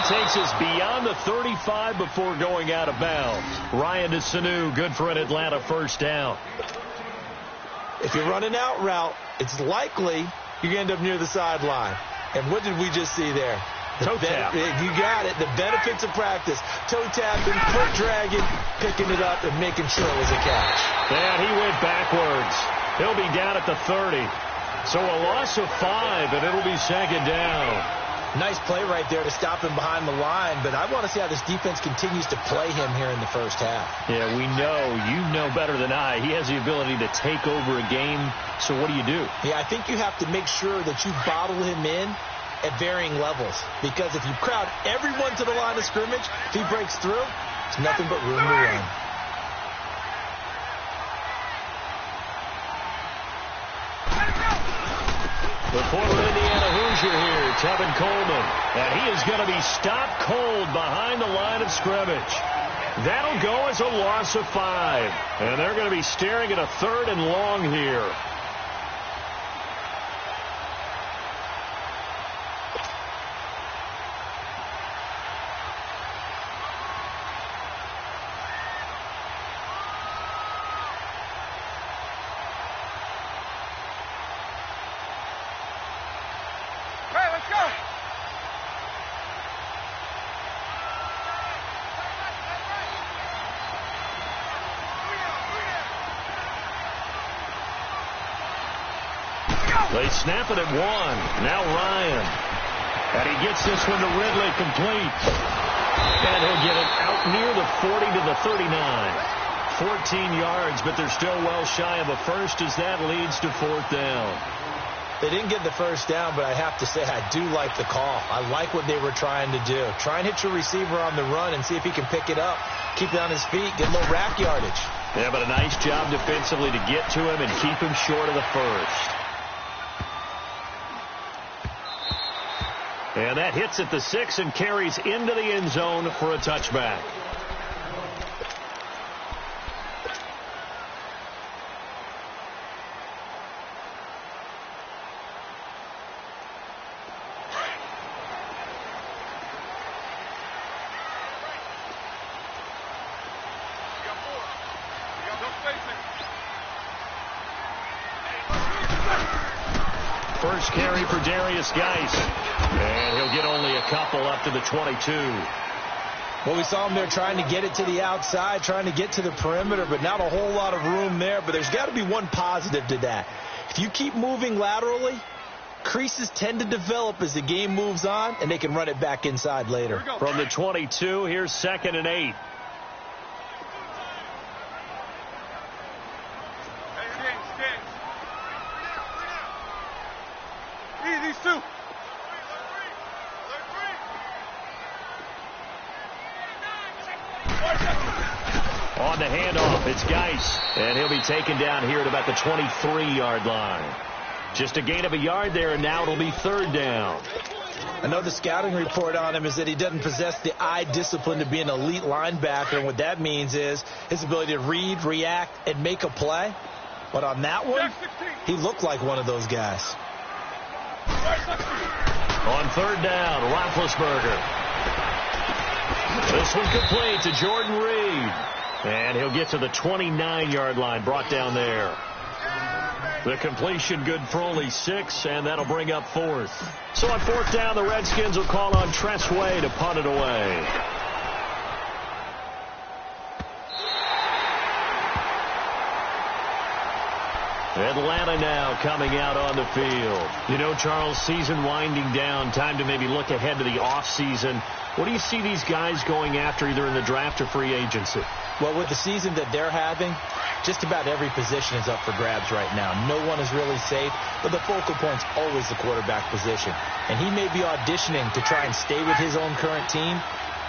takes us beyond the 35 before going out of bounds. Ryan to Sanu, good for an Atlanta first down. If you're running out route, it's likely you're going to end up near the sideline. And what did we just see there? Toe tap. You got it. The benefits of practice. Toe tapping, foot dragging, picking it up, and making sure it was a catch. And he went backwards. He'll be down at the 30. So a loss of 5, and it'll be second down. Nice play right there to stop him behind the line, but I want to see how this defense continues to play him here in the first half. Yeah, we know. You know better than I. He has the ability to take over a game, so what do you do? Yeah, I think you have to make sure that you bottle him in at varying levels, because if you crowd everyone to the line of scrimmage, if he breaks through, there's nothing but room to run. The former Indiana Hoosier here, Tevin Coleman. And he is going to be stopped cold behind the line of scrimmage. That'll go as a loss of 5. And they're going to be staring at a 3rd and long here. They snap it at 1. Now Ryan. And he gets this one to Ridley complete. And he'll get it out near the 40 to the 39. 14 yards, but they're still well shy of a first as that leads to 4th down. They didn't get the first down, but I have to say I do like the call. I like what they were trying to do. Try and hit your receiver on the run and see if he can pick it up. Keep it on his feet. Get a little rack yardage. Yeah, but a nice job defensively to get to him and keep him short of the first. And that hits at the 6 and carries into the end zone for a touchback. First carry for Darius Geis. And he'll get only a couple up to the 22. Well, we saw him there trying to get it to the outside, trying to get to the perimeter, but not a whole lot of room there. But there's got to be one positive to that. If you keep moving laterally, creases tend to develop as the game moves on, and they can run it back inside later. From the 22, here's 2nd and 8. On the handoff, it's Geis, and he'll be taken down here at about the 23-yard line. Just a gain of a yard there, and now it'll be 3rd down. I know the scouting report on him is that he doesn't possess the eye discipline to be an elite linebacker, and what that means is his ability to read, react, and make a play. But on that one, he looked like one of those guys. On 3rd down, Roethlisberger. This one complete to Jordan Reed. And he'll get to the 29-yard line, brought down there. The completion good for only 6, and that'll bring up 4th. So on 4th down, the Redskins will call on Tress Way to punt it away. Atlanta now coming out on the field. You know, Charles, season winding down, time to maybe look ahead to the offseason. What do you see these guys going after either in the draft or free agency? Well, with the season that they're having, just about every position is up for grabs right now. No one is really safe, but the focal point's always the quarterback position. And he may be auditioning to try and stay with his own current team.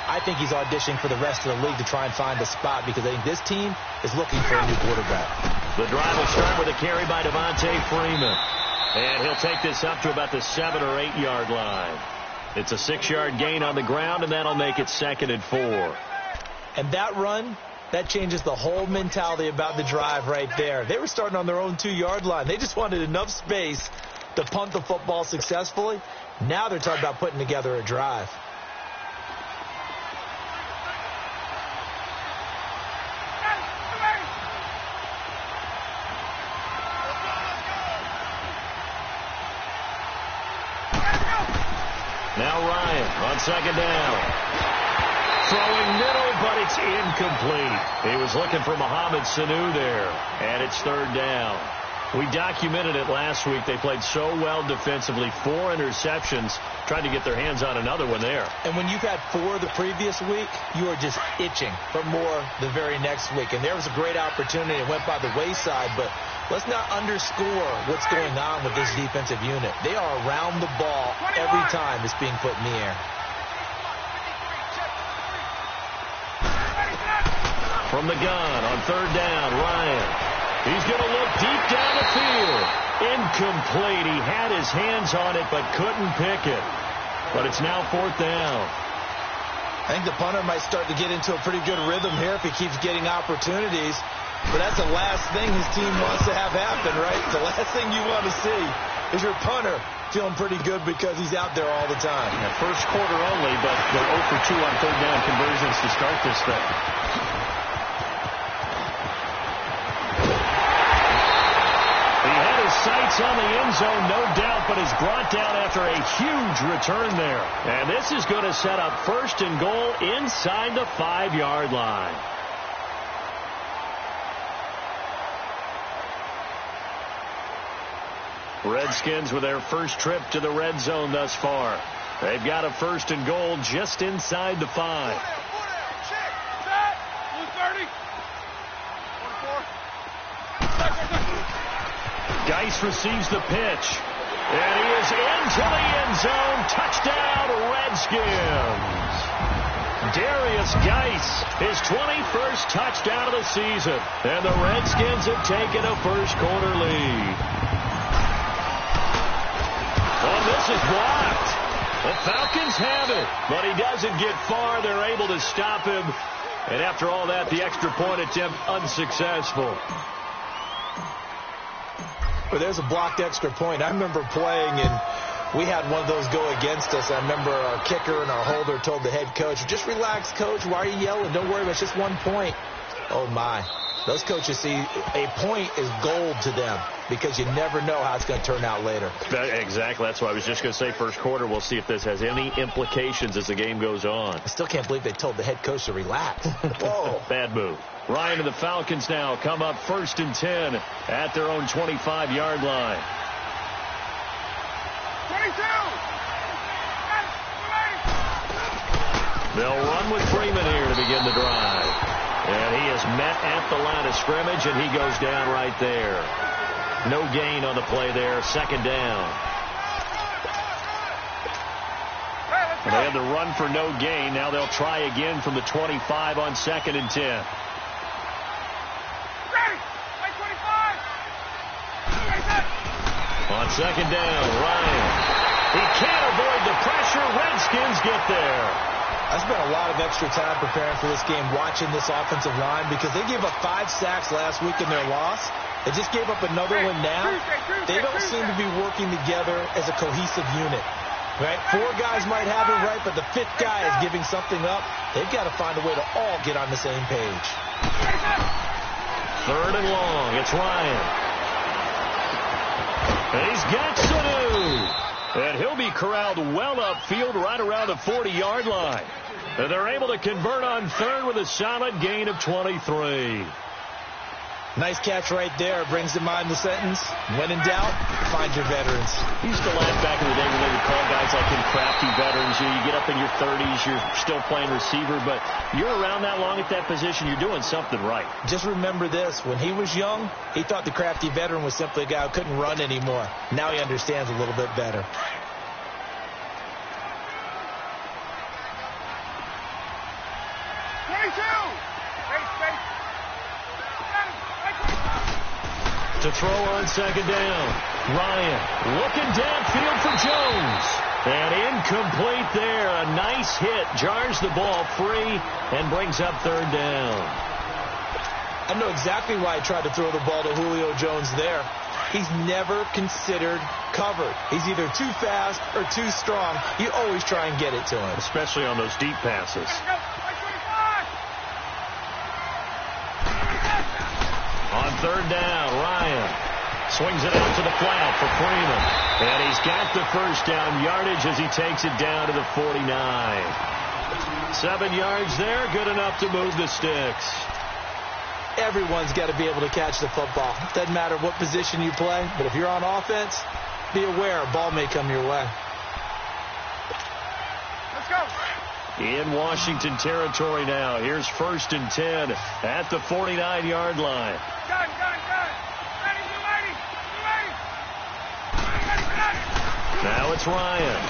I think he's auditioning for the rest of the league to try and find a spot because I think this team is looking for a new quarterback. The drive will start with a carry by Devontae Freeman. And he'll take this up to about the 7 or 8 yard line. It's a 6-yard gain on the ground, and that'll make it 2nd and 4. And that run, that changes the whole mentality about the drive right there. They were starting on their own 2-yard line. They just wanted enough space to punt the football successfully. Now they're talking about putting together a drive. Now Ryan on second down. Throwing middle, but it's incomplete. He was looking for Mohamed Sanu there, and it's third down. We documented it last week. They played so well defensively. 4 interceptions. Tried to get their hands on another one there. And when you've had 4 the previous week, you are just itching for more the very next week. And there was a great opportunity. It went by the wayside, but let's not underscore what's going on with this defensive unit. They are around the ball every time it's being put in the air. From the gun on third down, Ryan. He's going to look deep down the field. Incomplete. He had his hands on it but couldn't pick it. But it's now fourth down. I think the punter might start to get into a pretty good rhythm here if he keeps getting opportunities. But that's the last thing his team wants to have happen, right? The last thing you want to see is your punter feeling pretty good because he's out there all the time. Yeah, first quarter only, but they're 0 for 2 on third down conversions to start this thing. Sights on the end zone, no doubt, but is brought down after a huge return there. And this is going to set up first and goal inside the 5-yard line. Redskins with their first trip to the red zone thus far. They've got a first and goal just inside the 5. Geis receives the pitch. And he is into the end zone. Touchdown, Redskins. Darius Geis, his 21st touchdown of the season. And the Redskins have taken a first quarter lead. Oh, this is blocked. The Falcons have it, but he doesn't get far. They're able to stop him. And after all that, the extra point attempt unsuccessful. But there's a blocked extra point. I remember playing, and we had one of those go against us. I remember our kicker and our holder told the head coach, just relax, coach. Why are you yelling? Don't worry, it's just 1 point. Oh, my. Those coaches see a point is gold to them because you never know how it's going to turn out later. Exactly. That's what I was just going to say. First quarter, we'll see if this has any implications as the game goes on. I still can't believe they told the head coach to relax. Whoa. Bad move. Ryan and the Falcons now come up first and 10 at their own 25-yard line. 22. They'll run with Freeman here to begin the drive. And he is met at the line of scrimmage, and he goes down right there. No gain on the play there. Second down. And they had the run for no gain. Now they'll try again from the 25 on second and 10. On second down, Ryan. He can't avoid the pressure. Redskins get there. I spent a lot of extra time preparing for this game, watching this offensive line, because they gave up 5 sacks last week in their loss. They just gave up another one now. They don't seem to be working together as a cohesive unit. Right? 4 guys might have it right, but the 5th guy is giving something up. They've got to find a way to all get on the same page. Third and long. It's Ryan. And he's got Sanu. And he'll be corralled well upfield right around the 40-yard line. And they're able to convert on third with a solid gain of 23. Nice catch right there. Brings to mind the sentence, when in doubt, find your veterans. Used to laugh back in the day when they would call guys like him crafty veterans. You get up in your 30s, you're still playing receiver, but you're around that long at that position, you're doing something right. Just remember this. When he was young, he thought the crafty veteran was simply a guy who couldn't run anymore. Now he understands a little bit better. To throw on second down. Ryan looking downfield for Jones. And incomplete there. A nice hit. Jars the ball free and brings up third down. I know exactly why I tried to throw the ball to Julio Jones there. He's never considered covered. He's either too fast or too strong. You always try and get it to him. Especially on those deep passes. On third down, Ryan Swings it out to the flat for Freeman. And he's got the first down yardage as he takes it down to the 49. 7 yards there, good enough to move the sticks. Everyone's got to be able to catch the football. Doesn't matter what position you play, but if you're on offense, be aware a ball may come your way. Let's go. In Washington territory now. Here's 1st and 10 at the 49-yard line. Gun. Ready, you ready. Now it's Ryan.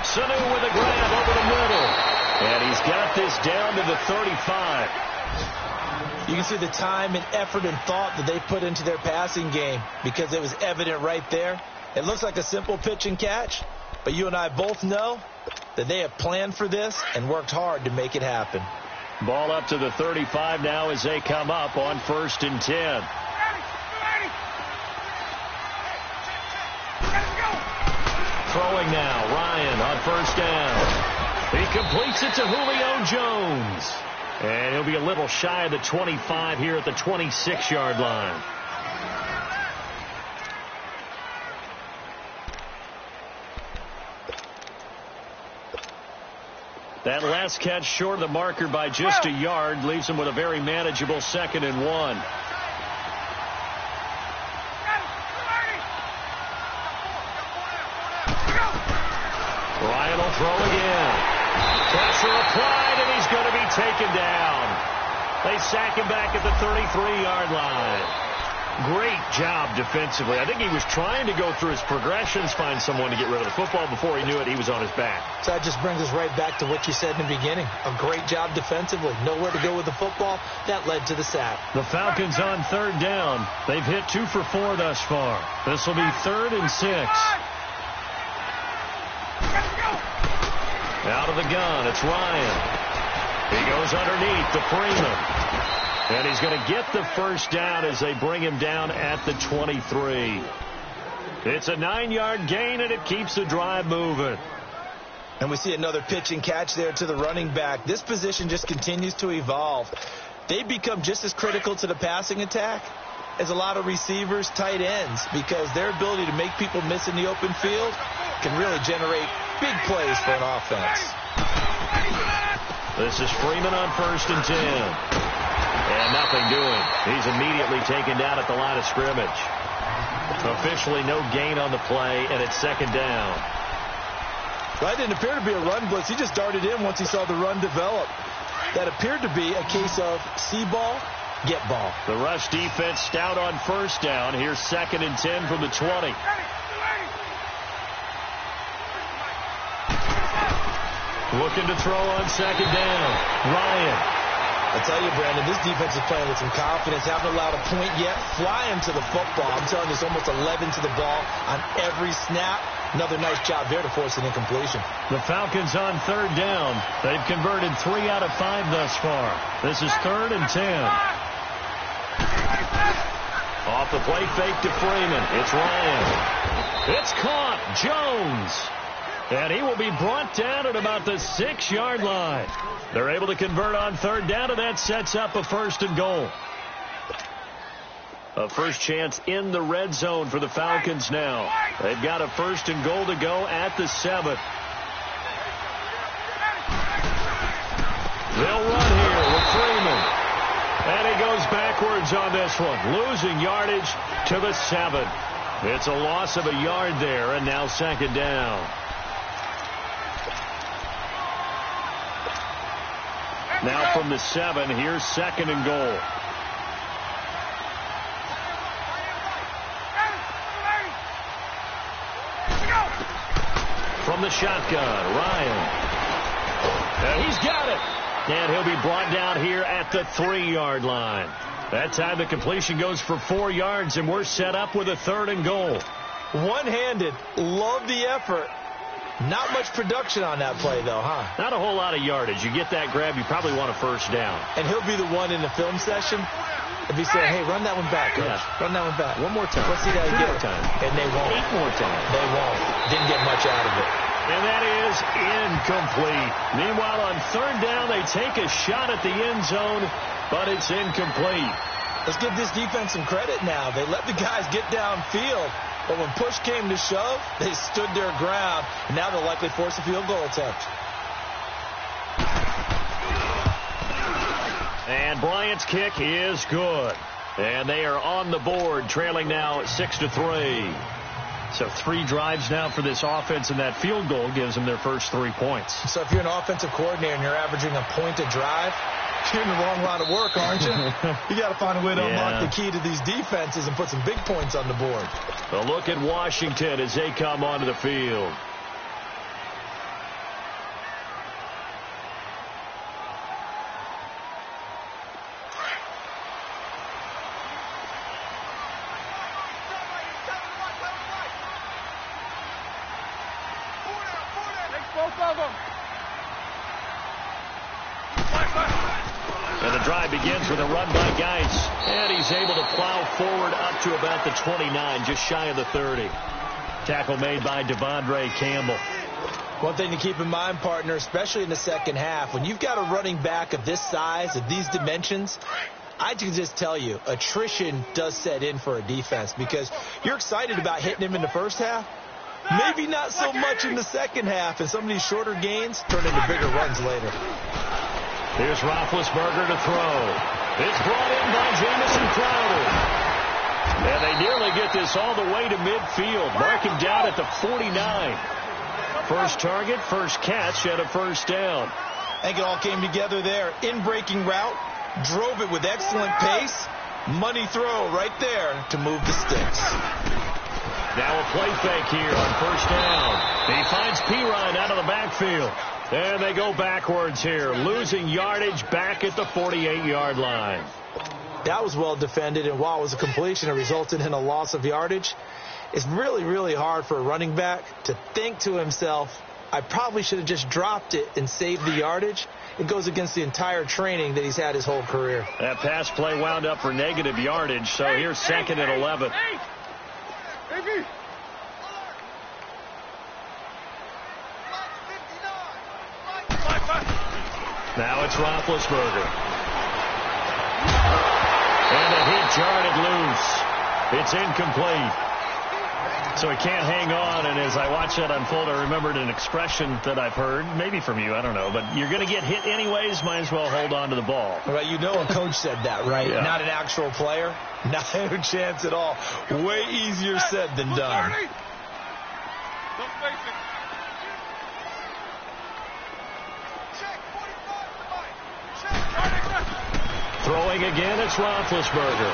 Sanu with a grab over the middle. And he's got this down to the 35. You can see the time and effort and thought that they put into their passing game because it was evident right there. It looks like a simple pitch and catch, but you and I both know that they have planned for this and worked hard to make it happen. Ball up to the 35 now as they come up on 1st and 10. Ready. Throwing now, Ryan on 1st down. He completes it to Julio Jones. And he'll be a little shy of the 25 here at the 26-yard line. That last catch short of the marker by just a yard leaves him with a very manageable 2nd and 1. Ryan will throw again. Pressure applied, and he's going to be taken down. They sack him back at the 33-yard line. Great job defensively. I think he was trying to go through his progressions, find someone to get rid of the football. Before he knew it, he was on his back. So that just brings us right back to what you said in the beginning. A great job defensively. Nowhere to go with the football. That led to the sack. The Falcons on 3rd down. They've hit 2 for 4 thus far. This will be 3rd and 6. Out of the gun, it's Ryan. He goes underneath to Freeman. And he's going to get the first down as they bring him down at the 23. It's a 9-yard gain, and it keeps the drive moving. And we see another pitch and catch there to the running back. This position just continues to evolve. They become just as critical to the passing attack as a lot of receivers, tight ends, because their ability to make people miss in the open field can really generate big plays for an offense. This is Freeman on 1st and 10. And nothing doing. He's immediately taken down at the line of scrimmage. Officially no gain on the play, and it's 2nd down. Well, that didn't appear to be a run blitz. He just darted in once he saw the run develop. That appeared to be a case of see ball, get ball. The rush defense stout on 1st down. Here's 2nd and 10 from the 20. Looking to throw on 2nd down. Ryan. I tell you, Brandon, this defense is playing with some confidence. Haven't allowed a point yet. Flying to the football. I'm telling you, it's almost 11 to the ball on every snap. Another nice job there to force an incompletion. The Falcons on 3rd down. They've converted 3 out of 5 thus far. This is 3rd and 10. Off the play fake to Freeman. It's Ryan. It's caught. Jones. And he will be brought down at about the 6-yard line. They're able to convert on 3rd down, and that sets up a 1st and goal. A first chance in the red zone for the Falcons now. They've got a 1st and goal to go at the 7. They'll run here with Freeman. And he goes backwards on this one, losing yardage to the 7. It's a loss of a yard there, and now 2nd down. Now from the 7, here's 2nd and goal. From the shotgun, Ryan. And he's got it. And he'll be brought down here at the 3-yard line. That time the completion goes for 4 yards, and we're set up with a 3rd and goal. One-handed. Love the effort. Not much production on that play, though, huh? Not a whole lot of yardage. You get that grab, you probably want a 1st down. And he'll be the one in the film session if he said, hey, run that one back, coach. Yeah. Run that one back. One more time. Let's see that again. 2 more times. And they won't. 8 more times. They won't. Didn't get much out of it. And that is incomplete. Meanwhile, on 3rd down, they take a shot at the end zone, but it's incomplete. Let's give this defense some credit now. They let the guys get downfield, but when push came to shove, they stood their ground, and now they'll likely force a field goal attempt. And Bryant's kick is good. And they are on the board, trailing now 6-3. So 3 drives now for this offense, and that field goal gives them their first 3 points. So if you're an offensive coordinator and you're averaging a point a drive, you're in the wrong line of work, aren't you? You got to find a way to unlock the key to these defenses and put some big points on the board. A look at Washington as they come onto the field. And the drive begins with a run by Geis. And he's able to plow forward up to about the 29, just shy of the 30. Tackle made by Devondre Campbell. One thing to keep in mind, partner, especially in the second half, when you've got a running back of this size, of these dimensions, I can just tell you, attrition does set in for a defense because you're excited about hitting him in the first half. Maybe not so much in the second half, and some of these shorter gains turn into bigger runs later. Here's Roethlisberger to throw. It's brought in by Jamison Crowder. And they nearly get this all the way to midfield. Mark him down at the 49. First target, first catch, and a first down. I think it all came together there. In-breaking route, drove it with excellent pace. Money throw right there to move the sticks. Now a play fake here on first down. He finds Perine out of the backfield. And they go backwards here, losing yardage back at the 48-yard line. That was well defended, and while it was a completion, it resulted in a loss of yardage. It's really, really hard for a running back to think to himself, I probably should have just dropped it and saved the yardage. It goes against the entire training that he's had his whole career. That pass play wound up for negative yardage, so here's second and 11. Now it's Roethlisberger. And the hit jarred it loose. It's incomplete. So he can't hang on, and as I watch that unfold, I remembered an expression that I've heard, maybe from you, I don't know, but you're going to get hit anyways, might as well hold on to the ball. Right, you know a coach said that, right? Yeah. Not an actual player. Not a chance at all. Way easier said than done. Throwing again, it's Roethlisberger.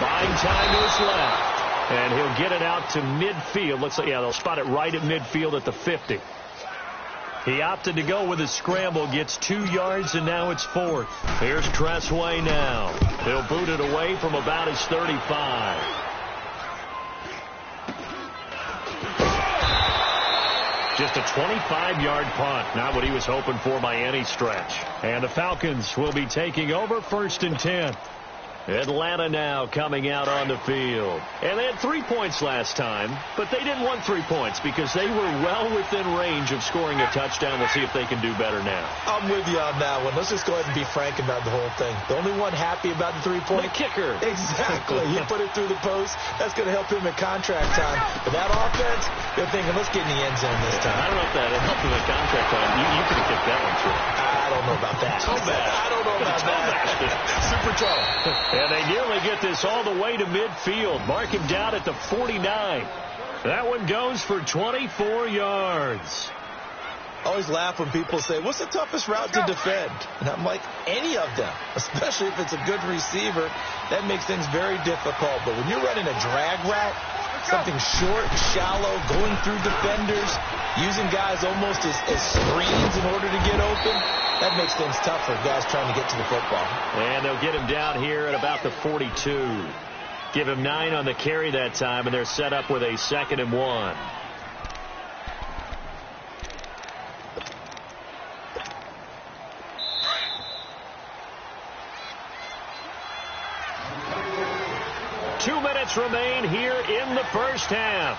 Buying time to his left. And he'll get it out to midfield. Looks like, yeah, they'll spot it right at midfield at the 50. He opted to go with his scramble, gets 2 yards, and now it's 4th. Here's Tressway now. He'll boot it away from about his 35. Just a 25-yard punt. Not what he was hoping for by any stretch. And the Falcons will be taking over 1st and 10. Atlanta now coming out on the field. And they had 3 points last time, but they didn't want 3 points because they were well within range of scoring a touchdown. We'll see if they can do better now. I'm with you on that one. Let's just go ahead and be frank about the whole thing. The only one happy about the 3-point? The kicker. Exactly. You put it through the post. That's going to help him at contract time. But that offense, they're thinking, let's get in the end zone this time. I don't know if that helped him at contract time. You could have kicked that one through. I don't know about that. I don't know about that. Super tough. And they nearly get this all the way to midfield. Mark him down at the 49. That one goes for 24 yards. I always laugh when people say, what's the toughest route to defend? And I'm like, any of them, especially if it's a good receiver. That makes things very difficult. But when you're running a drag route, something short, shallow, going through defenders, using guys almost as screens in order to get open, that makes things tough for guys trying to get to the football. And they'll get him down here at about the 42. Give him 9 on the carry that time, and they're set up with a 2nd and 1. Remain here in the first half.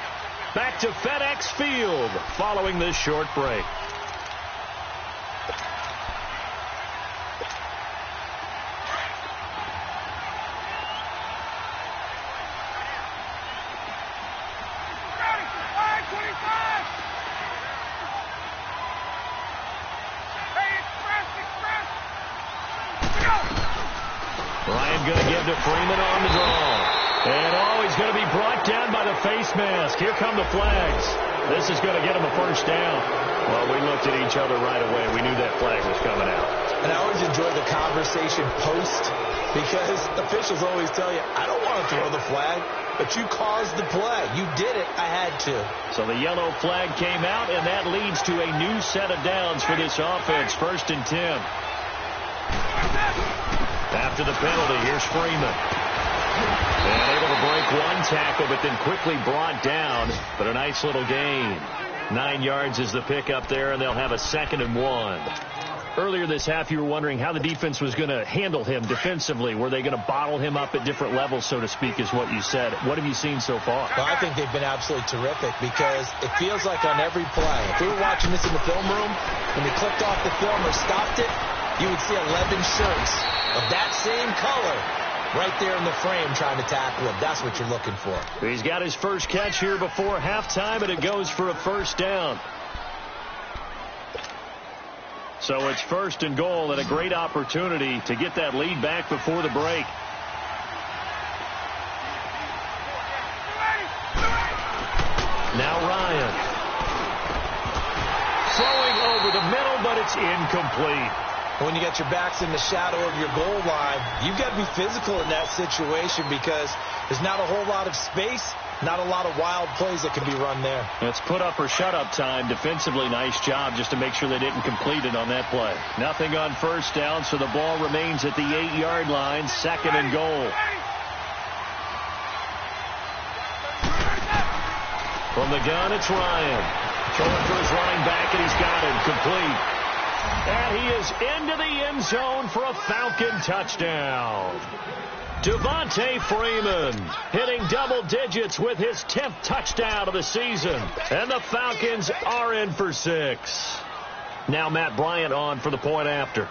Back to FedEx Field following this short break. going to give to Freeman on the draw. And, he's going to be brought down by the face mask. Here come the flags. This is going to get him a first down. Well, we looked at each other right away. We knew that flag was coming out. And I always enjoy the conversation post because officials always tell you, I don't want to throw the flag, but you caused the play. You did it. I had to. So the yellow flag came out, and that leads to a new set of downs for this offense. 1st and 10. After the penalty, here's Freeman. And able to break one tackle, but then quickly brought down. But a nice little gain. 9 yards is the pickup there, and they'll have a 2nd and 1. Earlier this half, you were wondering how the defense was going to handle him defensively. Were they going to bottle him up at different levels, so to speak, is what you said. What have you seen so far? Well, I think they've been absolutely terrific because it feels like on every play, if we were watching this in the film room, when they clicked off the film or stopped it, you would see 11 shirts of that same color right there in the frame trying to tackle him. That's what you're looking for. He's got his first catch here before halftime, and it goes for a first down. So it's 1st and goal and a great opportunity to get that lead back before the break. Now Ryan. Throwing over the middle, but it's incomplete. When you got your backs in the shadow of your goal line, you've got to be physical in that situation because there's not a whole lot of space, not a lot of wild plays that can be run there. It's put up or shut up time. Defensively, nice job just to make sure they didn't complete it on that play. Nothing on first down, so the ball remains at the 8-yard line. 2nd and goal. From the gun, it's Ryan. Throwing for his running back, and he's got him complete. And he is into the end zone for a Falcon touchdown. Devontae Freeman hitting double digits with his 10th touchdown of the season. And the Falcons are in for 6. Now Matt Bryant on for the point after.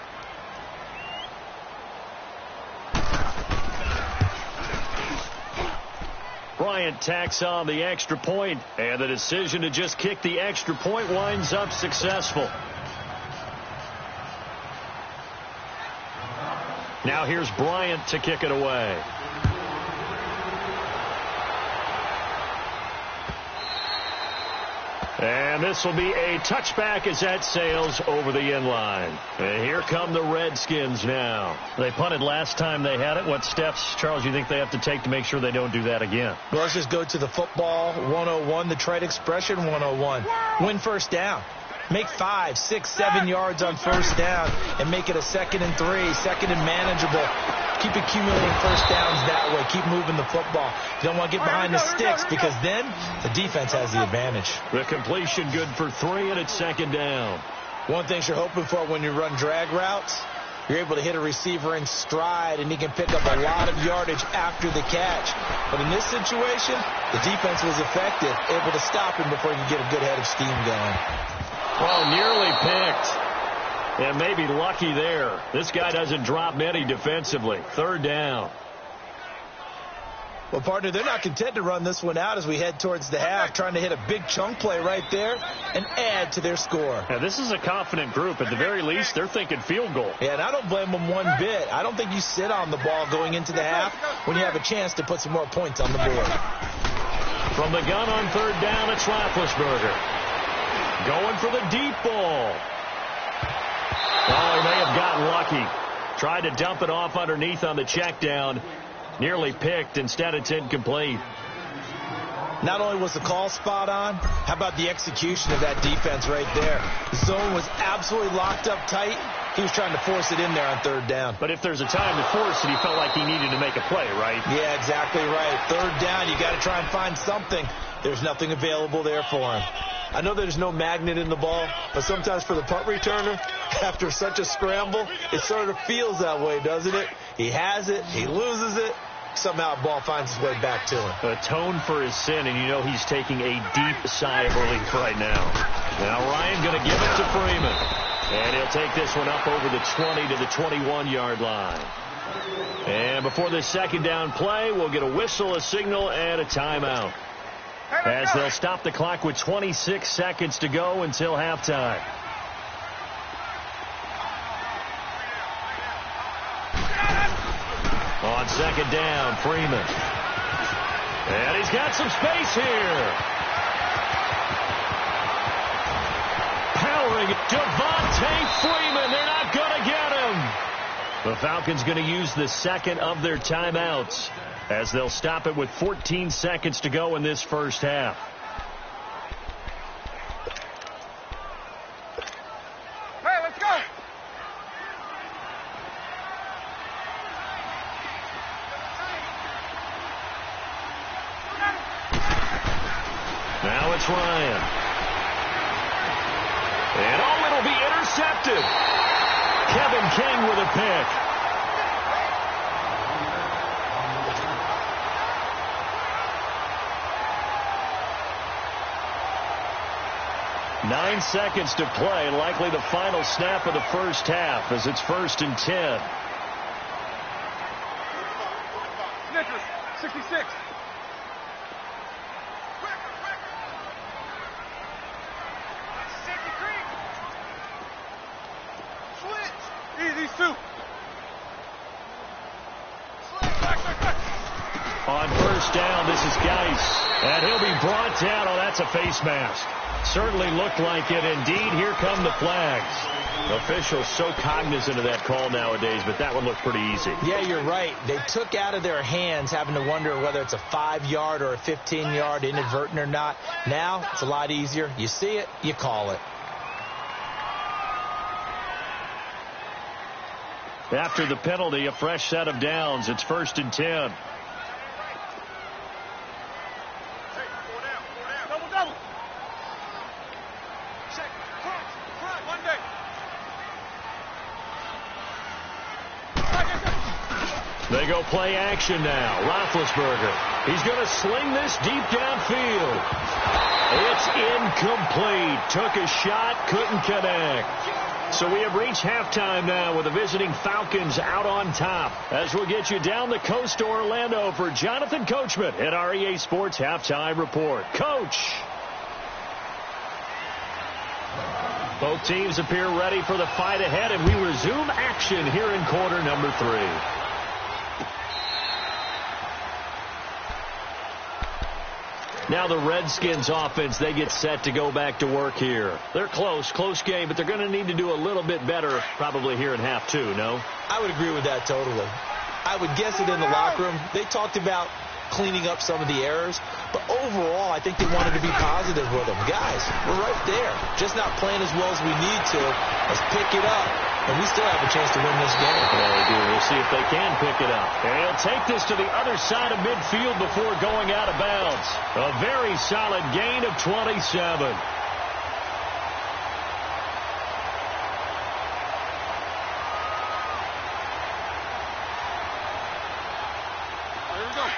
Bryant tacks on the extra point, and the decision to just kick the extra point winds up successful. Now here's Bryant to kick it away. And this will be a touchback as that sails over the end line. And here come the Redskins now. They punted last time they had it. What steps, Charles, you think they have to take to make sure they don't do that again? Well, let's just go to the football 101, the trade expression 101. Win first down. Make 5, 6, 7 yards on first down and make it a 2nd and 3, 2nd and manageable. Keep accumulating first downs that way. Keep moving the football. You don't want to get behind the sticks because then the defense has the advantage. The completion good for 3, and it's 2nd down. One thing you're hoping for when you run drag routes, you're able to hit a receiver in stride, and he can pick up a lot of yardage after the catch. But in this situation, the defense was effective, able to stop him before he could get a good head of steam going. Oh, nearly picked. And maybe lucky there. This guy doesn't drop many defensively. 3rd down. Well, partner, they're not content to run this one out as we head towards the half, trying to hit a big chunk play right there and add to their score. Now, this is a confident group. At the very least, they're thinking field goal. Yeah, and I don't blame them one bit. I don't think you sit on the ball going into the half when you have a chance to put some more points on the board. From the gun on 3rd down, it's Roethlisberger. Going for the deep ball. Oh, he may have gotten lucky. Tried to dump it off underneath on the check down. Nearly picked. Instead, it's incomplete. Not only was the call spot on, how about the execution of that defense right there? The zone was absolutely locked up tight. He was trying to force it in there on 3rd down. But if there's a time to force it, he felt like he needed to make a play, right? Yeah, exactly right. 3rd down, you got to try and find something. There's nothing available there for him. I know there's no magnet in the ball, but sometimes for the punt returner, after such a scramble, it sort of feels that way, doesn't it? He has it, he loses it, somehow the ball finds its way back to him. Atone for his sin, and you know he's taking a deep sigh of relief right now. Now Ryan going to give it to Freeman. And he'll take this one up over the 20 to the 21-yard line. And before this 2nd down play, we'll get a whistle, a signal, and a timeout. As they'll stop the clock with 26 seconds to go until halftime. On On second down, Freeman. And he's got some space here. Powering Devontae Freeman. They're not going to get him. The Falcons going to use the second of their timeouts as they'll stop it with 14 seconds to go in this first half. Hey, let's go. Now it's Ryan. And oh, it'll be intercepted. Kevin King with a pick. Nine seconds to play, likely the final snap of the first half as it's 1st and 10. Snickers, 66. Easy, Sue. On first down, this is Geis. And he'll be brought down. Oh, that's a face mask. Certainly looked like it. Indeed, here come the flags. Officials so cognizant of that call nowadays, but that one looked pretty easy. Yeah, you're right. They took out of their hands having to wonder whether it's a 5-yard or a 15-yard inadvertent or not. Now, it's a lot easier. You see it, you call it. After the penalty, a fresh set of downs. It's 1st and 10. Double. Check. Front. Monday. They go play action now. Roethlisberger. He's going to sling this deep downfield. It's incomplete. Took a shot, couldn't connect. So we have reached halftime now with the visiting Falcons out on top. As we'll get you down the coast to Orlando for Jonathan Coachman at our EA Sports Halftime Report. Coach. Both teams appear ready for the fight ahead, and we resume action here in quarter number 3. Now the Redskins offense, they get set to go back to work here. They're close game, but they're going to need to do a little bit better probably here in half 2, no? I would agree with that totally. I would guess it in the locker room. They talked about cleaning up some of the errors, but overall I think they wanted to be positive with them. Guys, we're right there. Just not playing as well as we need to. Let's pick it up, and we still have a chance to win this game. Yeah, they do. We'll see if they can pick it up. And he'll take this to the other side of midfield before going out of bounds. A very solid gain of 27.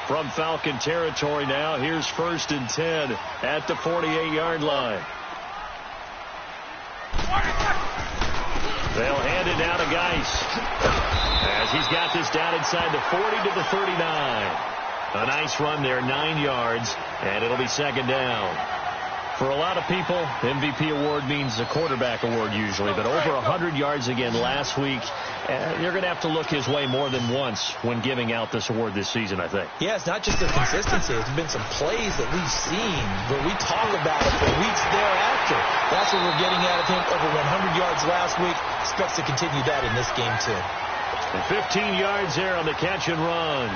From Falcon territory now, here's 1st and 10 at the 48-yard line. They'll hand it down to Geis as he's got this down inside the 40 to the 39. A nice run there, 9 yards, and it'll be 2nd down. For a lot of people, MVP award means a quarterback award usually, but over 100 yards again last week. You're going to have to look his way more than once when giving out this award this season, I think. Yeah, it's not just the consistency. It's been some plays that we've seen, but we talk about it for weeks thereafter. That's what we're getting out of him. Over 100 yards last week. Expects to continue that in this game, too. And 15 yards there on the catch and run.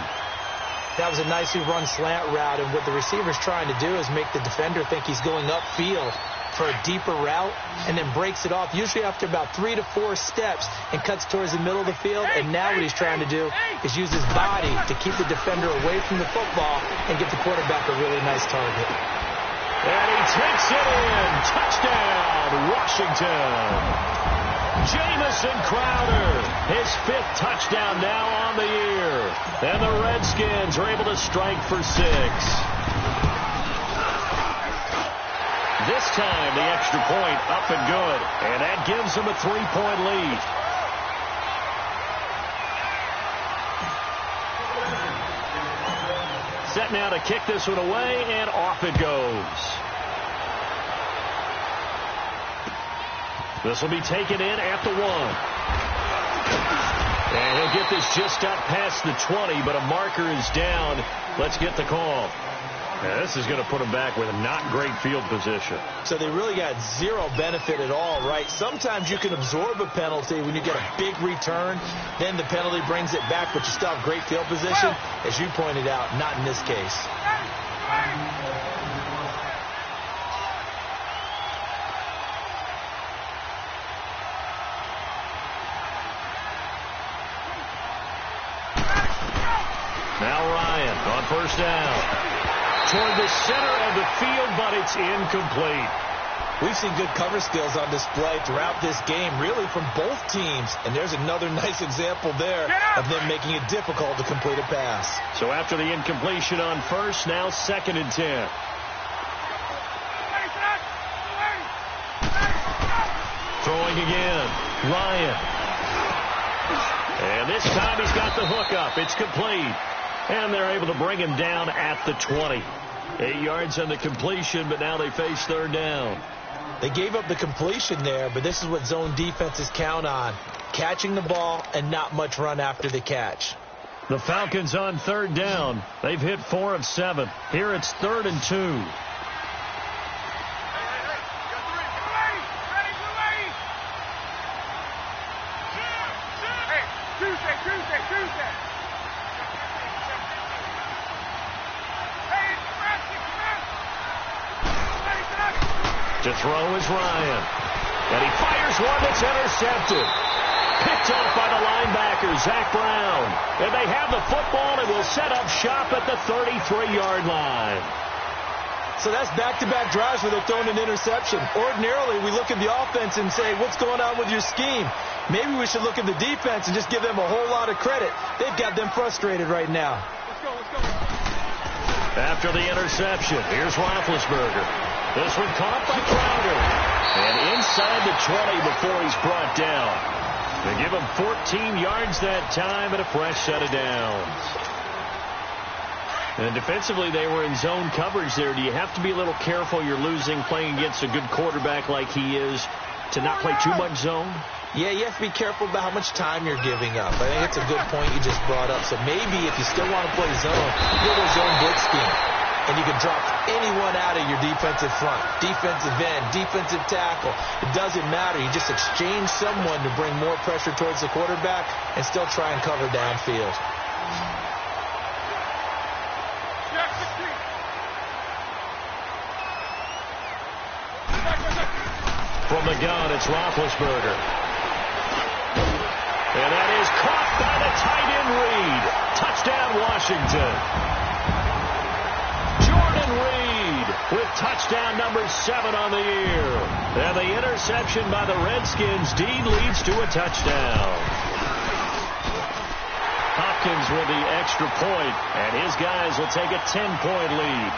That was a nicely run slant route, and what the receiver's trying to do is make the defender think he's going upfield for a deeper route and then breaks it off, usually after about 3 to 4 steps, and cuts towards the middle of the field. And now what he's trying to do is use his body to keep the defender away from the football and get the quarterback a really nice target. And he takes it in. Touchdown, Washington. Jamison Crowder, his 5th touchdown now on the year. And the Redskins are able to strike for 6. This time, the extra point up and good. And that gives them a 3-point lead. Set now to kick this one away, and off it goes. This will be taken in at the 1. And he'll get this just up past the 20, but a marker is down. Let's get the call. Yeah, this is going to put them back with a not great field position. So they really got zero benefit at all, right? Sometimes you can absorb a penalty when you get a big return. Then the penalty brings it back, but you still have great field position. As you pointed out, not in this case. Now Ryan on first down. Toward the center of the field, but it's incomplete. We've seen good cover skills on display throughout this game, really from both teams. And there's another nice example there of them making it difficult to complete a pass. So after the incompletion on first, now 2nd and 10. Throwing again. Ryan. And this time he's got the hook up. It's complete. And they're able to bring him down at the 20. 8 yards on the completion, but now they face 3rd down. They gave up the completion there, but this is what zone defenses count on. Catching the ball and not much run after the catch. The Falcons on 3rd down. They've hit 4 of 7. Here it's 3rd and 2. Tuesday. To throw is Ryan. And he fires one that's intercepted. Picked off by the linebacker, Zach Brown. And they have the football and will set up shop at the 33-yard line. So that's back-to-back drives where they're throwing an interception. Ordinarily, we look at the offense and say, what's going on with your scheme? Maybe we should look at the defense and just give them a whole lot of credit. They've got them frustrated right now. Let's go. After the interception, here's Roethlisberger. This one caught by Crowder. And inside the 20 before he's brought down. They give him 14 yards that time and a fresh set of downs. And defensively, they were in zone coverage there. Do you have to be a little careful you're losing playing against a good quarterback like he is to not play too much zone? Yeah, you have to be careful about how much time you're giving up. I think it's a good point you just brought up. So maybe if you still want to play zone, go to zone blitz scheme. And you can drop anyone out of your defensive front, defensive end, defensive tackle. It doesn't matter. You just exchange someone to bring more pressure towards the quarterback and still try and cover downfield. From the gun, it's Roethlisberger. And that is caught by the tight end Reed. Touchdown, Washington. Jordan Reed with touchdown number 7 on the year. And the interception by the Redskins. Dean leads to a touchdown. Hopkins with the extra point, and his guys will take a 10-point lead.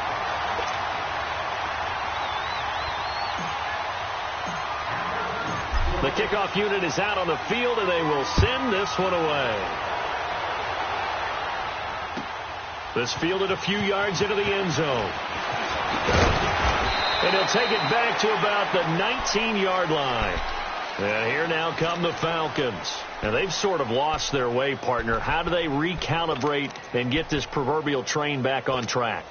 The kickoff unit is out on the field, and they will send this one away. This fielded a few yards into the end zone. And he'll take it back to about the 19-yard line. And here now come the Falcons. And they've sort of lost their way, partner. How do they recalibrate and get this proverbial train back on track?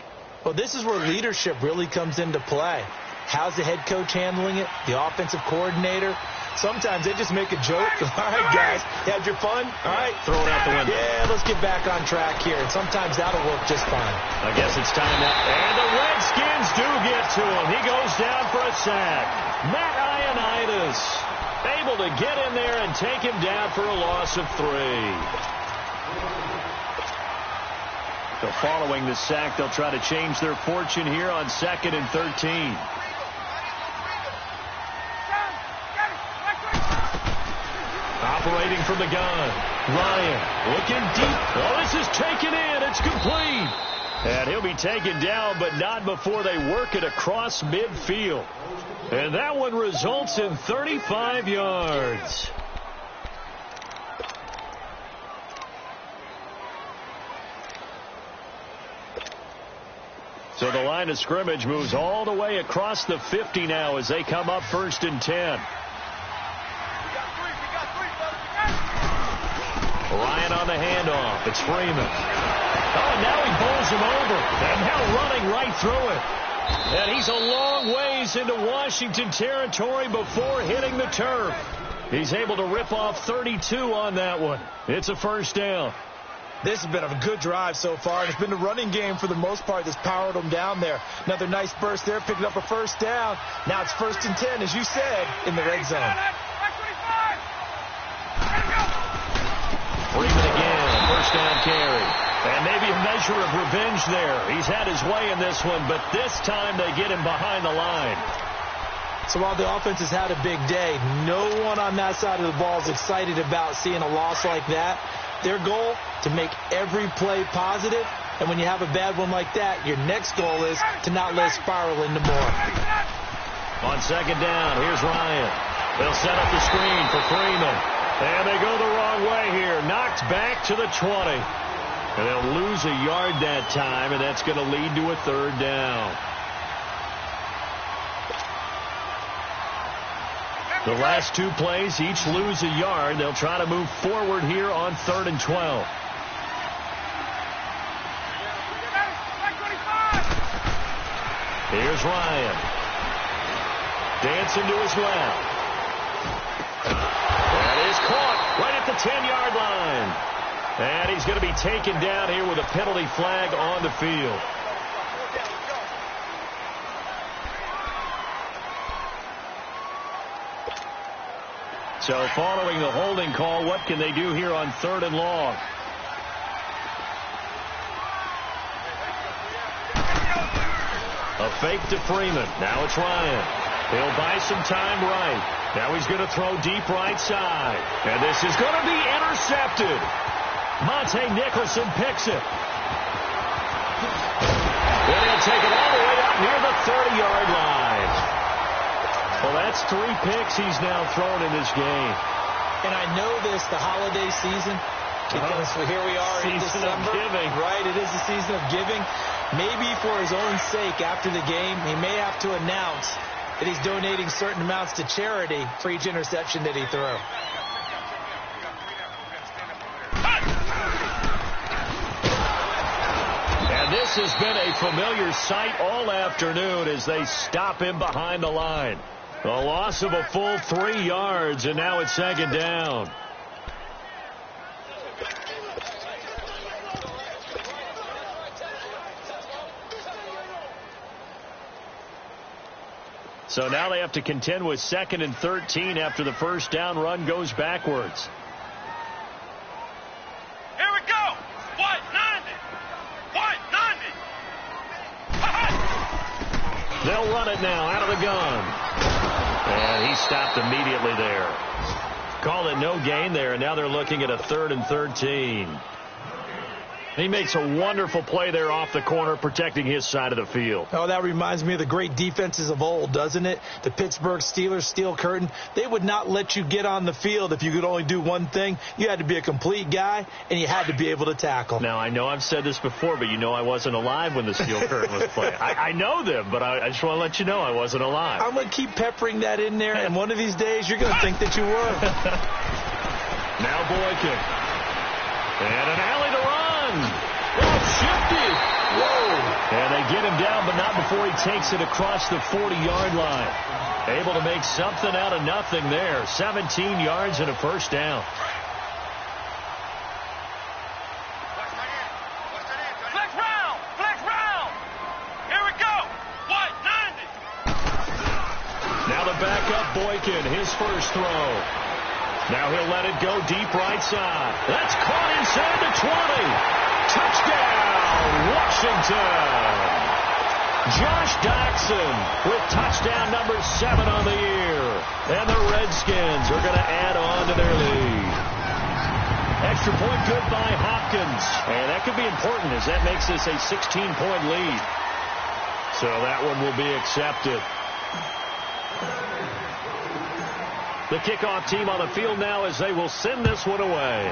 Well, this is where leadership really comes into play. How's the head coach handling it? The offensive coordinator? Sometimes they just make a joke. All right, guys, you had your fun? All right. Throw it out the window. Yeah, let's get back on track here. And sometimes that'll work just fine. I guess it's time now. And the Redskins do get to him. He goes down for a sack. Matt Ioannidis able to get in there and take him down for a loss of 3. So following the sack, they'll try to change their fortune here on 2nd and 13. Operating from the gun. Ryan looking deep. Oh, this is taken in. It's complete. And he'll be taken down, but not before they work it across midfield. And that one results in 35 yards. So the line of scrimmage moves all the way across the 50 now as they come up 1st and 10. Ryan on the handoff. It's Freeman. Oh, and now he bowls him over. And now running right through it. And he's a long ways into Washington territory before hitting the turf. He's able to rip off 32 on that one. It's a first down. This has been a good drive so far, and it's been the running game for the most part that's powered them down there. Another nice burst there, picking up a first down. Now it's 1st and 10, as you said, in the red zone. Freeman again, first down carry. And maybe a measure of revenge there. He's had his way in this one, but this time they get him behind the line. So while the offense has had a big day, no one on that side of the ball is excited about seeing a loss like that. Their goal, to make every play positive, and when you have a bad one like that, your next goal is to not let it spiral into more. On second down, here's Ryan. They'll set up the screen for Freeman. And they go the wrong way here. Knocked back to the 20. And they'll lose a yard that time, and that's going to lead to a third down. The last two plays each lose a yard. They'll try to move forward here on 3rd and 12. Here's Ryan. Dancing to his left. That is caught right at the 10-yard line. And he's going to be taken down here with a penalty flag on the field. So following the holding call, what can they do here on 3rd and long? A fake to Freeman. Now it's Ryan. He'll buy some time right. Now he's going to throw deep right side. And this is going to be intercepted. Monte Nicholson picks it. And he'll take it all the way up near the 30-yard line. Well, that's 3 picks he's now thrown in this game. And I know this, the holiday season, because here we are in December. December. Of giving. Right, it is the season of giving. Maybe for his own sake after the game, he may have to announce that he's donating certain amounts to charity for each interception that he throws. And this has been a familiar sight all afternoon as they stop him behind the line. A loss of a full 3 yards, and now it's 2nd down. So now they have to contend with 2nd and 13 after the first down run goes backwards. Here we go. What? 90. What? 90. They'll run it now out of the gun. And he stopped immediately there. Called it no gain there, and now they're looking at a 3rd and 13. He makes a wonderful play there off the corner, protecting his side of the field. Oh, that reminds me of the great defenses of old, doesn't it? The Pittsburgh Steelers, Steel Curtain. They would not let you get on the field if you could only do one thing. You had to be a complete guy, and you had to be able to tackle. Now, I know I've said this before, but you know I wasn't alive when the Steel Curtain was playing. I know them, but I just want to let you know I wasn't alive. I'm going to keep peppering that in there, and one of these days you're going to think that you were. Now Boykin. And an alley to run. Oh, shifty. Whoa. And they get him down, but not before he takes it across the 40-yard line. Able to make something out of nothing there. 17 yards and a first down. Flex round. Flex round. Here we go. What? 90. Now the backup Boykin, his first throw. Now he'll let it go deep right side. That's caught inside the 20. Touchdown, Washington. Josh Doctson with touchdown number 7 on the year. And the Redskins are going to add on to their lead. Extra point good by Hopkins. And that could be important as that makes this a 16-point lead. So that one will be accepted. The kickoff team on the field now as they will send this one away.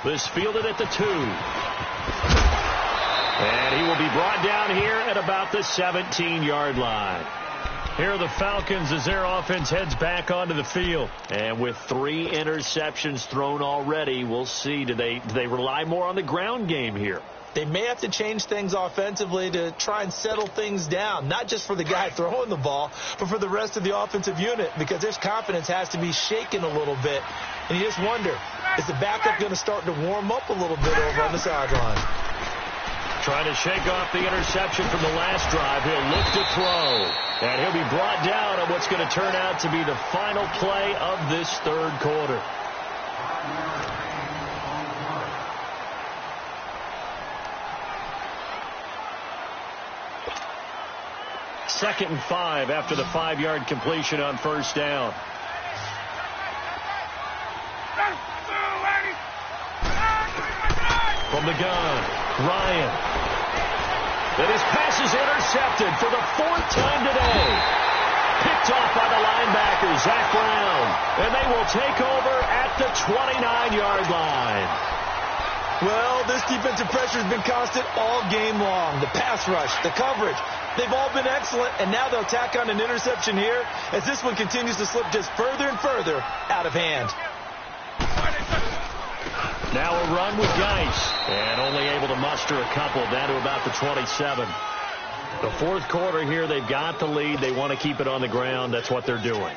This fielded at the 2. And he will be brought down here at about the 17-yard line. Here are the Falcons as their offense heads back onto the field. And with 3 interceptions thrown already, we'll see. Do they rely more on the ground game here? They may have to change things offensively to try and settle things down, not just for the guy throwing the ball, but for the rest of the offensive unit, because their confidence has to be shaken a little bit. And you just wonder, is the backup going to start to warm up a little bit over on the sideline? Trying to shake off the interception from the last drive. He'll look to throw. And he'll be brought down on what's going to turn out to be the final play of this third quarter. Second and 5 after the 5-yard completion on first down. From the gun, Ryan. And his pass is intercepted for the 4th time today. Picked off by the linebacker, Zach Brown. And they will take over at the 29-yard line. Well, this defensive pressure has been constant all game long. The pass rush, the coverage, they've all been excellent, and now they'll tack on an interception here as this one continues to slip just further and further out of hand. Now a run with Geis, and only able to muster a couple down to about the 27. The fourth quarter here, they've got the lead. They want to keep it on the ground. That's what they're doing.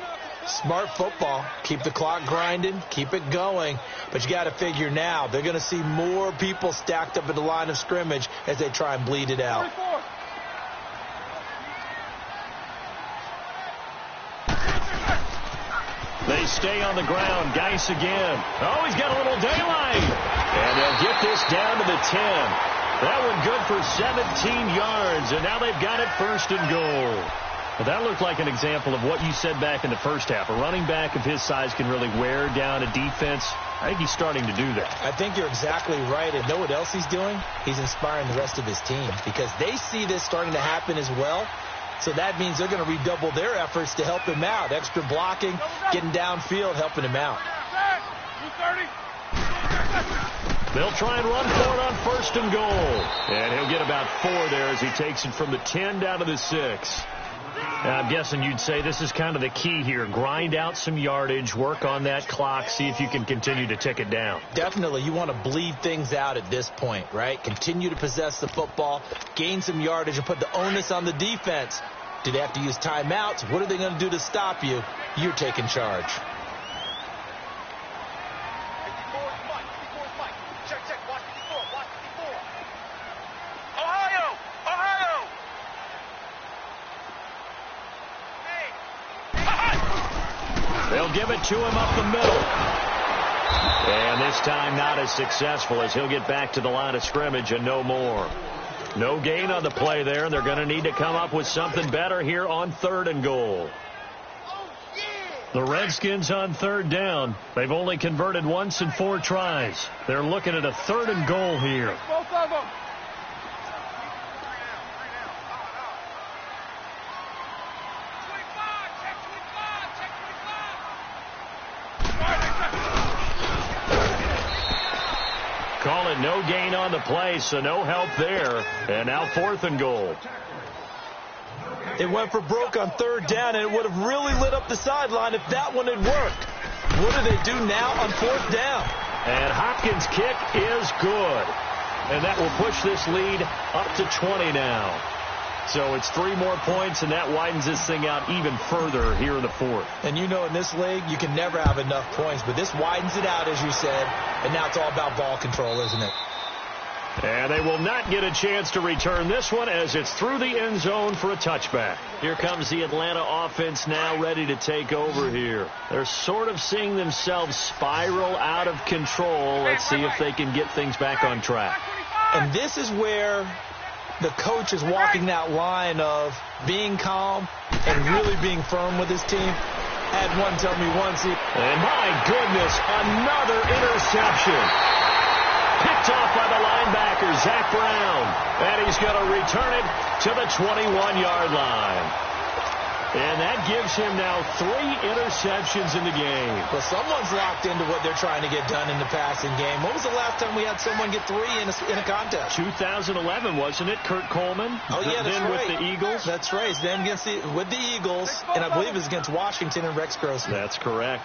Smart football. Keep the clock grinding. Keep it going. But you got to figure now, they're going to see more people stacked up at the line of scrimmage as they try and bleed it out. They stay on the ground. Geis again. Oh, he's got a little daylight. And they'll get this down to the 10. That one good for 17 yards. And now they've got it first and goal. Well, that looked like an example of what you said back in the first half. A running back of his size can really wear down a defense. I think he's starting to do that. I think you're exactly right. And know what else he's doing? He's inspiring the rest of his team because they see this starting to happen as well. So that means they're going to redouble their efforts to help him out. Extra blocking, getting downfield, helping him out. They'll try and run for it on first and goal. And he'll get about 4 there as he takes it from the 10 down to the 6. I'm guessing you'd say this is kind of the key here. Grind out some yardage, work on that clock, see if you can continue to tick it down. Definitely. You want to bleed things out at this point, right? Continue to possess the football, gain some yardage, and put the onus on the defense. Do they have to use timeouts? What are they going to do to stop you? You're taking charge. They'll give it to him up the middle. And this time not as successful as he'll get back to the line of scrimmage and no more. No gain on the play there, and they're going to need to come up with something better here on 3rd and goal. The Redskins on 3rd down. They've only converted once in 4 tries. They're looking at a 3rd and goal here. Both of them. Call it no gain on the play, so no help there. And now 4th and goal. It went for broke on 3rd down, and it would have really lit up the sideline if that one had worked. What do they do now on 4th down? And Hopkins' kick is good. And that will push this lead up to 20 now. So it's 3 more points, and that widens this thing out even further here in the 4th. And you know in this league, you can never have enough points, but this widens it out, as you said, and now it's all about ball control, isn't it? And they will not get a chance to return this one as it's through the end zone for a touchback. Here comes the Atlanta offense now ready to take over here. They're sort of seeing themselves spiral out of control. Let's see if they can get things back on track. And this is where the coach is walking that line of being calm and really being firm with his team. Had one tell me once. And my goodness, another interception. Picked off by the linebacker, Zach Brown. And he's going to return it to the 21-yard line. And that gives him now 3 interceptions in the game. Well, someone's locked into what they're trying to get done in the passing game. When was the last time we had someone get 3 in a contest? 2011, wasn't it? Kurt Coleman. Oh, yeah, that's then right. with the Eagles. That's right. Then with the Eagles, and I believe it was against Washington and Rex Grossman. That's correct.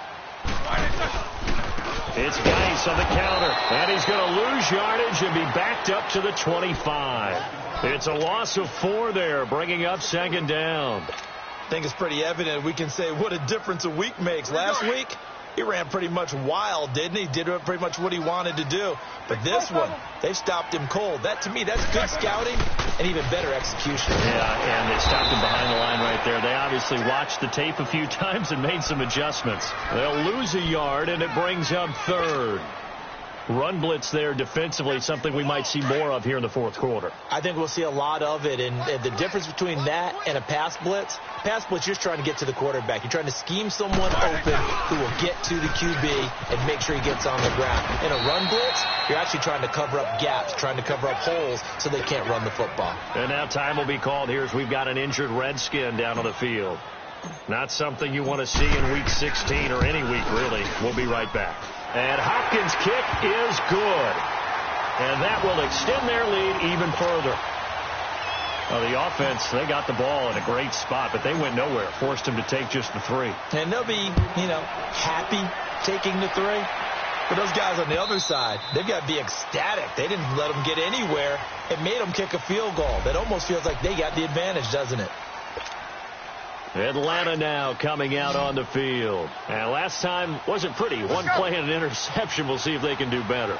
It's Geis on the counter, and he's going to lose yardage and be backed up to the 25. It's a loss of 4 there, bringing up 2nd down. I think it's pretty evident. We can say what a difference a week makes. Last week, he ran pretty much wild, didn't he? Did pretty much what he wanted to do. But this one, they stopped him cold. That, to me, that's good scouting and even better execution. Yeah, and they stopped him behind the line right there. They obviously watched the tape a few times and made some adjustments. They'll lose a yard, and it brings up 3rd. Run blitz there defensively, something we might see more of here in the 4th quarter. I think we'll see a lot of it, and the difference between that and a pass blitz, you're just trying to get to the quarterback. You're trying to scheme someone open who will get to the QB and make sure he gets on the ground. In a run blitz, you're actually trying to cover up gaps, trying to cover up holes so they can't run the football. And now time will be called here as we've got an injured Redskin down on the field. Not something you want to see in Week 16 or any week, really. We'll be right back. And Hopkins' kick is good. And that will extend their lead even further. Well, the offense, they got the ball in a great spot, but they went nowhere. Forced him to take just the 3. And they'll be, happy taking the 3. But those guys on the other side, they've got to be ecstatic. They didn't let them get anywhere. It made them kick a field goal. That almost feels like they got the advantage, doesn't it? Atlanta now coming out on the field. And last time wasn't pretty. 1 play and an interception. We'll see if they can do better.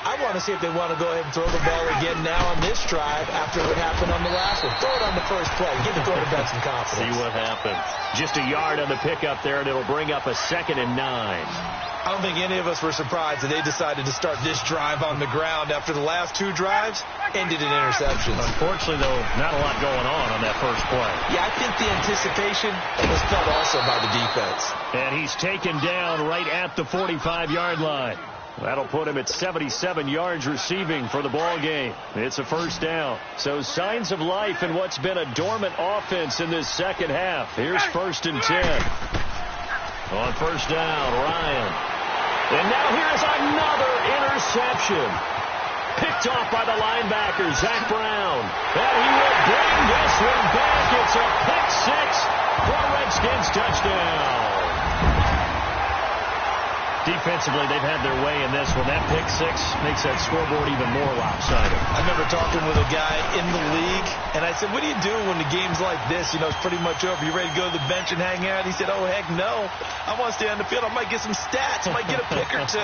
I want to see if they want to go ahead and throw the ball again now on this drive after what happened on the last one. Throw it on the first play. Give the quarterback some confidence. See what happens. Just a yard on the pickup there, and it'll bring up a 2nd and 9. I don't think any of us were surprised that they decided to start this drive on the ground after the last 2 drives ended in interceptions. Unfortunately, though, not a lot going on that first play. Yeah, I think the anticipation was felt also by the defense. And he's taken down right at the 45-yard line. That'll put him at 77 yards receiving for the ball game. It's a 1st down. So signs of life in what's been a dormant offense in this second half. Here's 1st and 10. On 1st down, Ryan. And now here's another interception. Picked off by the linebacker, Zach Brown. And he will bring this one back. It's a pick 6 for a Redskins touchdown. Defensively, they've had their way in this one. That pick 6 makes that scoreboard even more lopsided. I remember talking with a guy in the league, and I said, what do you do when the game's like this? It's pretty much over. You ready to go to the bench and hang out? He said, oh, heck no. I want to stay on the field. I might get some stats. I might get a pick or 2.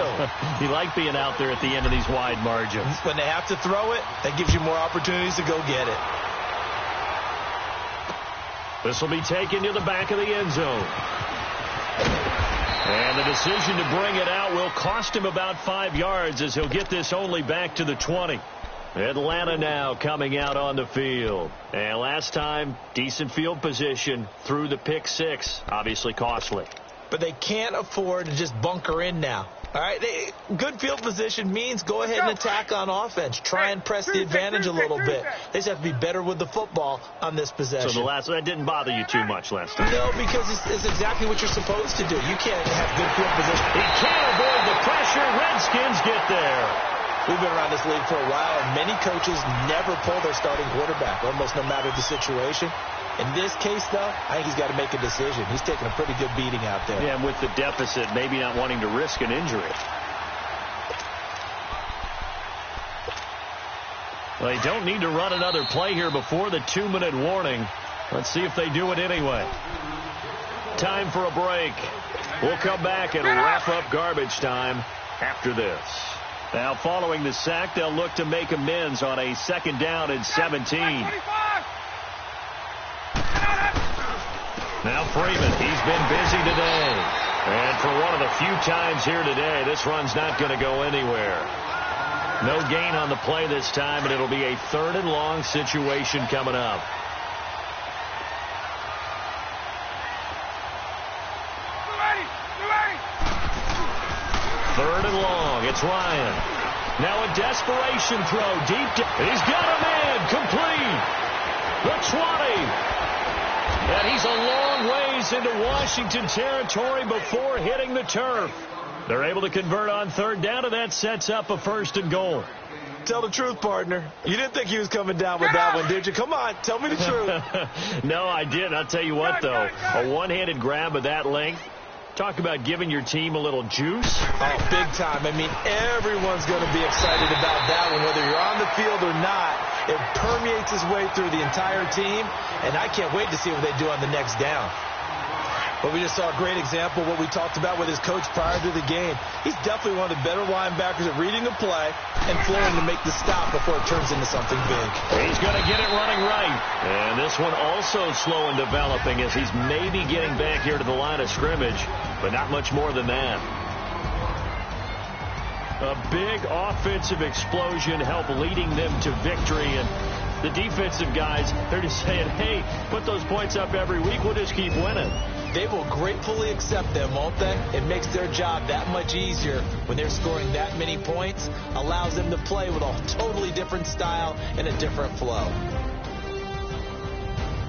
You like being out there at the end of these wide margins. When they have to throw it, that gives you more opportunities to go get it. This will be taken to the back of the end zone. And the decision to bring it out will cost him about 5 yards as he'll get this only back to the 20. Atlanta now coming out on the field. And last time, decent field position through the pick 6. Obviously costly. But they can't afford to just bunker in now. All right, good field position means go ahead and attack on offense. Try and press the advantage a little bit. They just have to be better with the football on this possession. So that didn't bother you too much last time? No, because it's exactly what you're supposed to do. You can't have good field position. He can't avoid the pressure. Redskins get there. We've been around this league for a while, and many coaches never pull their starting quarterback, almost no matter the situation. In this case, though, I think he's got to make a decision. He's taking a pretty good beating out there. Yeah, and with the deficit, maybe not wanting to risk an injury. Well, they don't need to run another play here before the 2-minute warning. Let's see if they do it anyway. Time for a break. We'll come back and wrap up garbage time after this. Now, following the sack, they'll look to make amends on a 2nd down and 17. Now Freeman, he's been busy today. And for one of the few times here today, this run's not going to go anywhere. No gain on the play this time, and it'll be a 3rd and long situation coming up. Third and long. It's Ryan. Now a desperation throw deep. He's got a man complete. The 20. And he's a long ways into Washington territory before hitting the turf. They're able to convert on third down, and that sets up a 1st and goal. Tell the truth, partner. You didn't think he was coming down with that one, did you? Come on, tell me the truth. No, I didn't. I'll tell you what, though. A one-handed grab of that length. Talk about giving your team a little juice. Oh, big time. I mean, everyone's going to be excited about that one, whether you're on the field or not. It permeates its way through the entire team, and I can't wait to see what they do on the next down. But we just saw a great example of what we talked about with his coach prior to the game. He's definitely one of the better linebackers at reading the play and flowing to make the stop before it turns into something big. He's going to get it running right. And this one also slow in developing as he's maybe getting back here to the line of scrimmage, but not much more than that. A big offensive explosion helped leading them to victory, and the defensive guys, they're just saying, hey, put those points up every week, we'll just keep winning. They will gratefully accept them, won't they? It makes their job that much easier when they're scoring that many points, allows them to play with a totally different style and a different flow.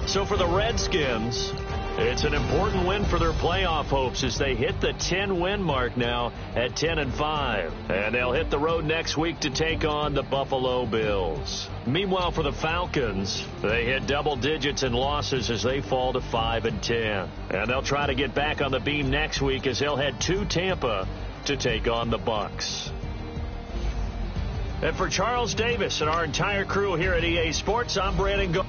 So for the Redskins, it's an important win for their playoff hopes as they hit the 10-win mark now at 10-5. And they'll hit the road next week to take on the Buffalo Bills. Meanwhile, for the Falcons, they hit double digits in losses as they fall to 5-10. And they'll try to get back on the beam next week as they'll head to Tampa to take on the Bucs. And for Charles Davis and our entire crew here at EA Sports, I'm Brandon Go.